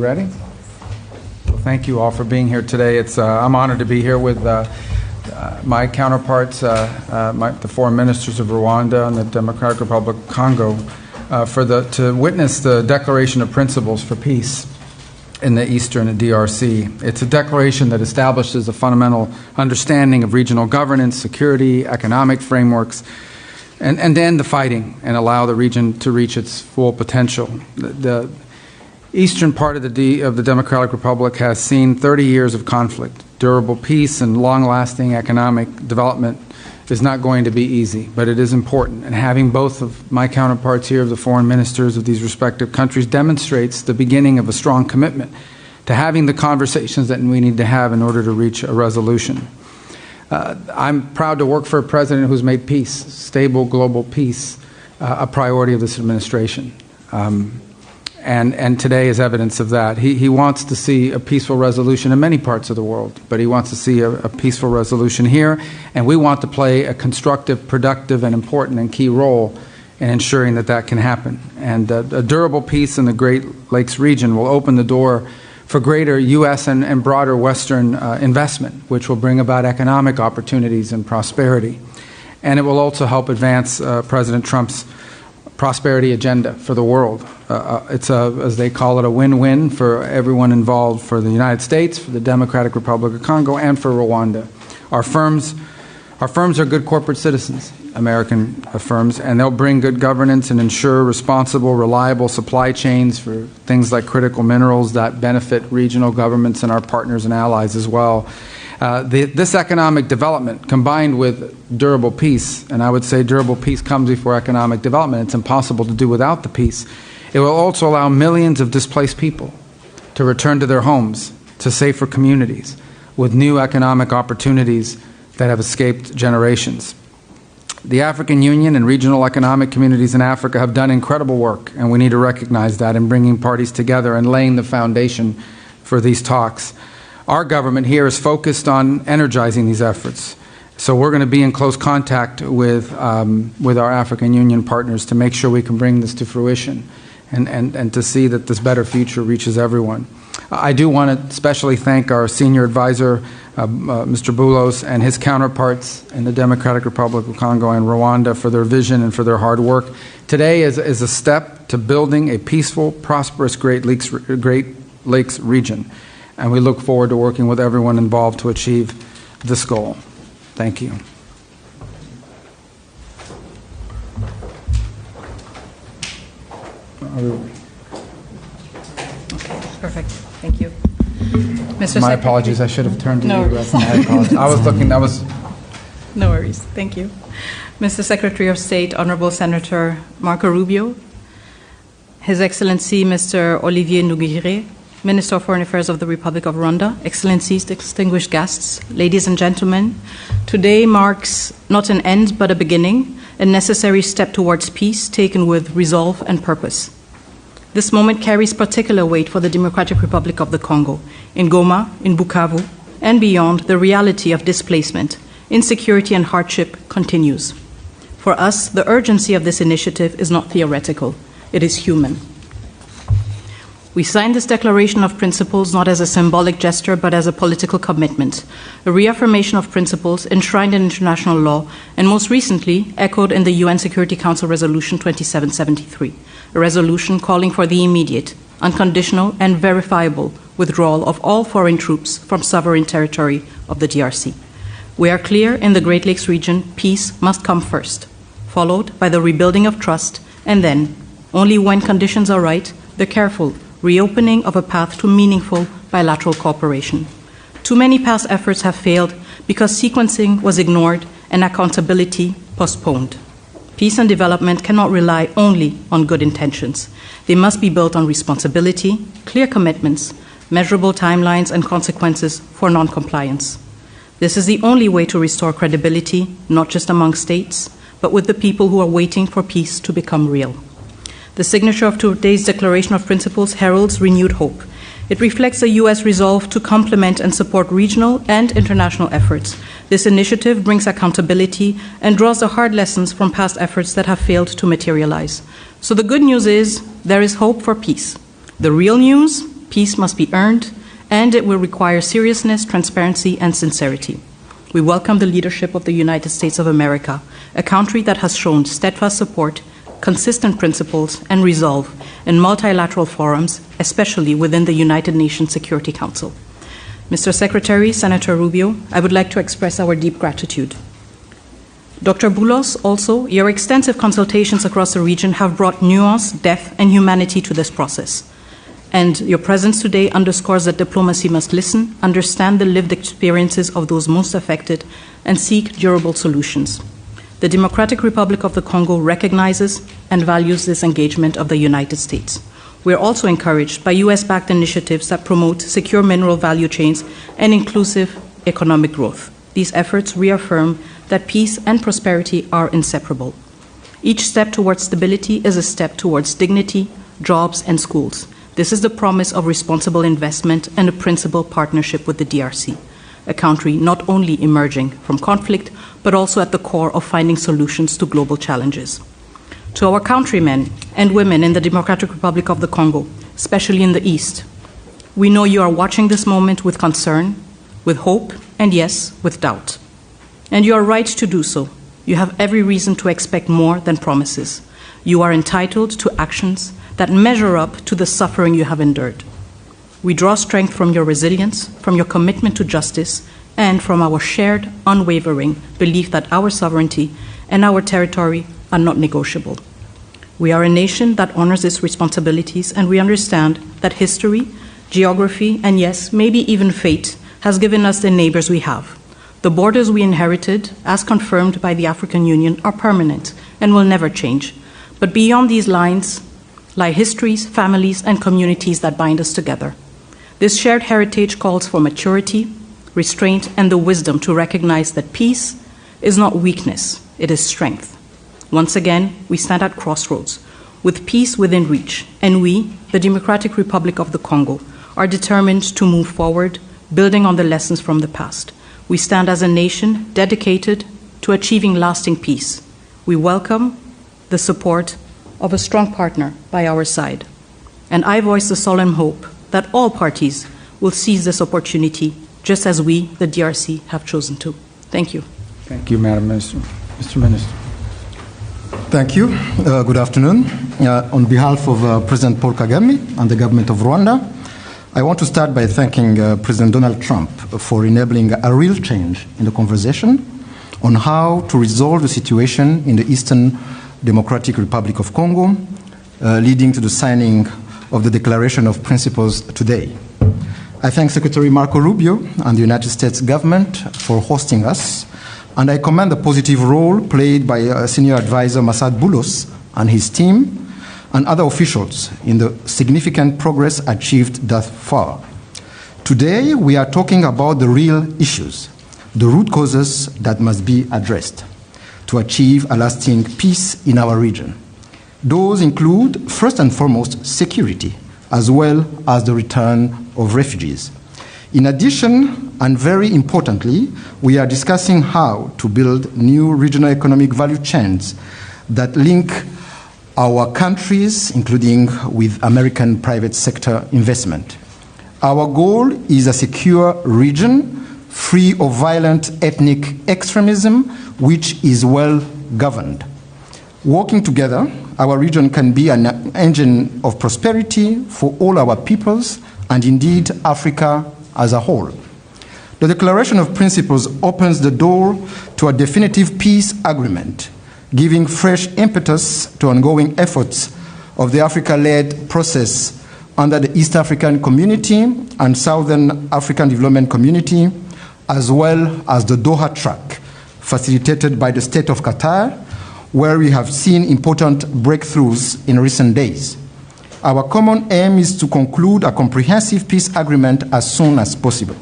ready? Well, thank you all for being here today. I'm honored to be here with my counterparts, the foreign ministers of Rwanda and the Democratic Republic of Congo, to witness the Declaration of Principles for Peace in the Eastern DRC. It's a declaration that establishes a fundamental understanding of regional governance, security, economic frameworks, and end the fighting and allow the region to reach its full potential. The eastern part of the Democratic Republic has seen 30 years of conflict. Durable peace and long-lasting economic development is not going to be easy, but it is important. And having both of my counterparts here, the foreign ministers of these respective countries, demonstrates the beginning of a strong commitment to having the conversations that we need to have in order to reach a resolution. I'm proud to work for a president who's made peace, stable global peace, a priority of this administration. And today is evidence of that. He wants to see a peaceful resolution in many parts of the world, but he wants to see a peaceful resolution here, and we want to play a constructive, productive, and important and key role in ensuring that that can happen. And a durable peace in the Great Lakes region will open the door for greater U.S. and broader Western investment, which will bring about economic opportunities and prosperity. And it will also help advance President Trump's prosperity agenda for the world. It's as they call it, a win-win for everyone involved, for the United States, for the Democratic Republic of Congo, and for Rwanda. Our firms are good corporate citizens, American firms, and they'll bring good governance and ensure responsible, reliable supply chains for things like critical minerals that benefit regional governments and our partners and allies as well. This economic development, combined with durable peace, and I would say durable peace comes before economic development. It's impossible to do without the peace. It will also allow millions of displaced people to return to their homes, to safer communities, with new economic opportunities that have escaped generations. The African Union and regional economic communities in Africa have done incredible work, and we need to recognize that in bringing parties together and laying the foundation for these talks. Our government here is focused on energizing these efforts. So we're going to be in close contact with our African Union partners to make sure we can bring this to fruition and to see that this better future reaches everyone. I do want to especially thank our senior advisor, Mr. Boulos, and his counterparts in the Democratic Republic of Congo and Rwanda for their vision and for their hard work. Today is a step to building a peaceful, prosperous Great Lakes region. And we look forward to working with everyone involved to achieve this goal. Thank you. Okay, perfect. Thank you. Mr. My apologies. I should have turned to no. you. I apologize. I was looking. No worries. Thank you. Mr. Secretary of State, Honorable Senator Marco Rubio, His Excellency Mr. Olivier Nduhungirehe, Minister of Foreign Affairs of the Republic of Rwanda, Excellencies, distinguished guests, ladies and gentlemen, today marks not an end but a beginning, a necessary step towards peace taken with resolve and purpose. This moment carries particular weight for the Democratic Republic of the Congo. In Goma, in Bukavu, and beyond, the reality of displacement, insecurity, and hardship continues. For us, the urgency of this initiative is not theoretical, it is human. We signed this Declaration of Principles not as a symbolic gesture, but as a political commitment, a reaffirmation of principles enshrined in international law, and most recently echoed in the UN Security Council Resolution 2773, a resolution calling for the immediate, unconditional, and verifiable withdrawal of all foreign troops from sovereign territory of the DRC. We are clear in the Great Lakes region, peace must come first, followed by the rebuilding of trust, and then, only when conditions are right, the careful reopening of a path to meaningful bilateral cooperation. Too many past efforts have failed because sequencing was ignored and accountability postponed. Peace and development cannot rely only on good intentions. They must be built on responsibility, clear commitments, measurable timelines, and consequences for non-compliance. This is the only way to restore credibility, not just among states, but with the people who are waiting for peace to become real. The signature of today's Declaration of Principles heralds renewed hope. It reflects the U.S. resolve to complement and support regional and international efforts. This initiative brings accountability and draws the hard lessons from past efforts that have failed to materialize. So the good news is there is hope for peace. The real news, Peace must be earned, and it will require seriousness, transparency, and sincerity. We welcome the leadership of the United States of America, a country that has shown steadfast support, consistent principles, and resolve in multilateral forums, especially within the United Nations Security Council. Mr. Secretary, Senator Rubio, I would like to express our deep gratitude. Dr. Boulos, also, your extensive consultations across the region have brought nuance, depth, and humanity to this process. And your presence today underscores that diplomacy must listen, understand the lived experiences of those most affected, and seek durable solutions. The Democratic Republic of the Congo recognizes and values this engagement of the United States. We are also encouraged by US-backed initiatives that promote secure mineral value chains and inclusive economic growth. These efforts reaffirm that peace and prosperity are inseparable. Each step towards stability is a step towards dignity, jobs, and schools. This is the promise of responsible investment and a principled partnership with the DRC, a country not only emerging from conflict, but also at the core of finding solutions to global challenges. To our countrymen and women in the Democratic Republic of the Congo, especially in the East, we know you are watching this moment with concern, with hope, and yes, with doubt. And you are right to do so. You have every reason to expect more than promises. You are entitled to actions that measure up to the suffering you have endured. We draw strength from your resilience, from your commitment to justice, and from our shared, unwavering belief that our sovereignty and our territory are not negotiable. We are a nation that honors its responsibilities, and we understand that history, geography, and yes, maybe even fate has given us the neighbors we have. The borders we inherited, as confirmed by the African Union, are permanent and will never change. But beyond these lines lie histories, families, and communities that bind us together. This shared heritage calls for maturity, restraint, and the wisdom to recognize that peace is not weakness, it is strength. Once again, we stand at crossroads, with peace within reach, and we, the Democratic Republic of the Congo, are determined to move forward, building on the lessons from the past. We stand as a nation dedicated to achieving lasting peace. We welcome the support of a strong partner by our side. And I voice the solemn hope that all parties will seize this opportunity, just as we, the DRC, have chosen to. Thank you. Thank you, Madam Minister. Mr. Minister. Thank you. Good afternoon. On behalf of President Paul Kagame and the government of Rwanda, I want to start by thanking President Donald Trump for enabling a real change in the conversation on how to resolve the situation in the Eastern Democratic Republic of Congo, leading to the signing of the Declaration of Principles today. I thank Secretary Marco Rubio and the United States government for hosting us, and I commend the positive role played by Senior Advisor Masad Boulos and his team and other officials in the significant progress achieved thus far. Today, we are talking about the real issues, the root causes that must be addressed to achieve a lasting peace in our region. Those include, first and foremost, security, as well as the return of refugees. In addition, and very importantly, we are discussing how to build new regional economic value chains that link our countries, including with American private sector investment. Our goal is a secure region free of violent ethnic extremism, which is well governed. Working together, our region can be an engine of prosperity for all our peoples and indeed Africa as a whole. The Declaration of Principles opens the door to a definitive peace agreement, giving fresh impetus to ongoing efforts of the Africa-led process under the East African Community and Southern African Development Community, as well as the Doha track, facilitated by the State of Qatar, where we have seen important breakthroughs in recent days. Our common aim is to conclude a comprehensive peace agreement as soon as possible.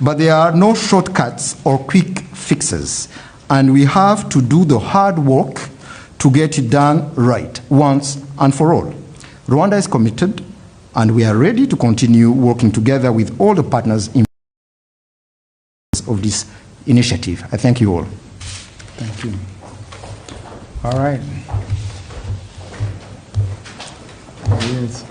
But there are no shortcuts or quick fixes, and we have to do the hard work to get it done right, once and for all. Rwanda is committed, and we are ready to continue working together with all the partners in of this initiative. I thank you all. Thank you. All right. There he is.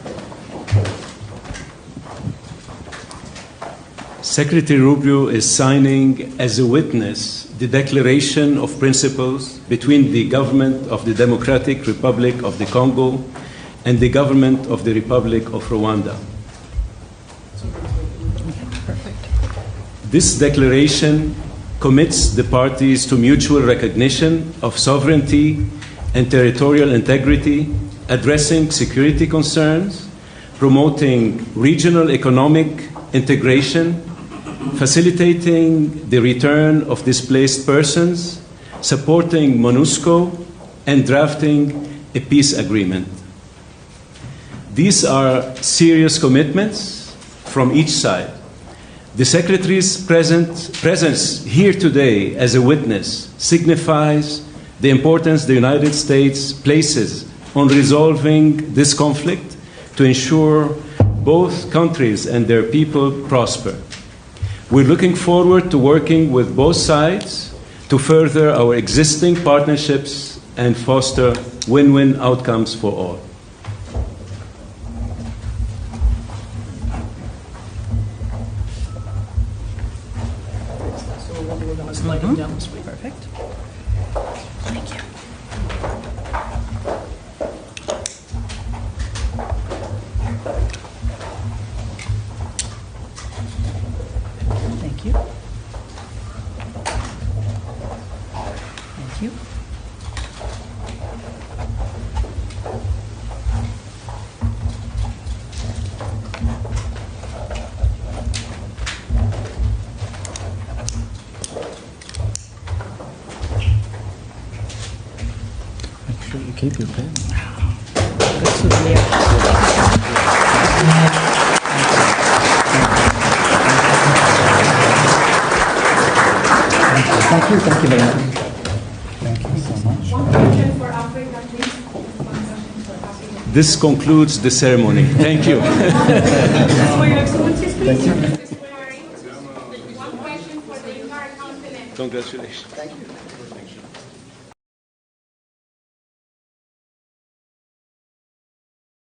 Secretary Rubio is signing as a witness the Declaration of Principles between the government of the Democratic Republic of the Congo and the government of the Republic of Rwanda. This declaration commits the parties to mutual recognition of sovereignty and territorial integrity, addressing security concerns, promoting regional economic integration, facilitating the return of displaced persons, supporting MONUSCO, and drafting a peace agreement. These are serious commitments from each side. The Secretary's presence here today as a witness signifies the importance the United States places on resolving this conflict to ensure both countries and their people prosper. We're looking forward to working with both sides to further our existing partnerships and foster win-win outcomes for all. Perfect. Thank you. Thank you. Thank you. Make sure you keep your pen. Good souvenir. Thank you very much. Thank you so much. One question for Africa, please. One question for Africa. This concludes the ceremony. Thank you. For your excellencies, please. One question for the entire continent. Congratulations. Thank you.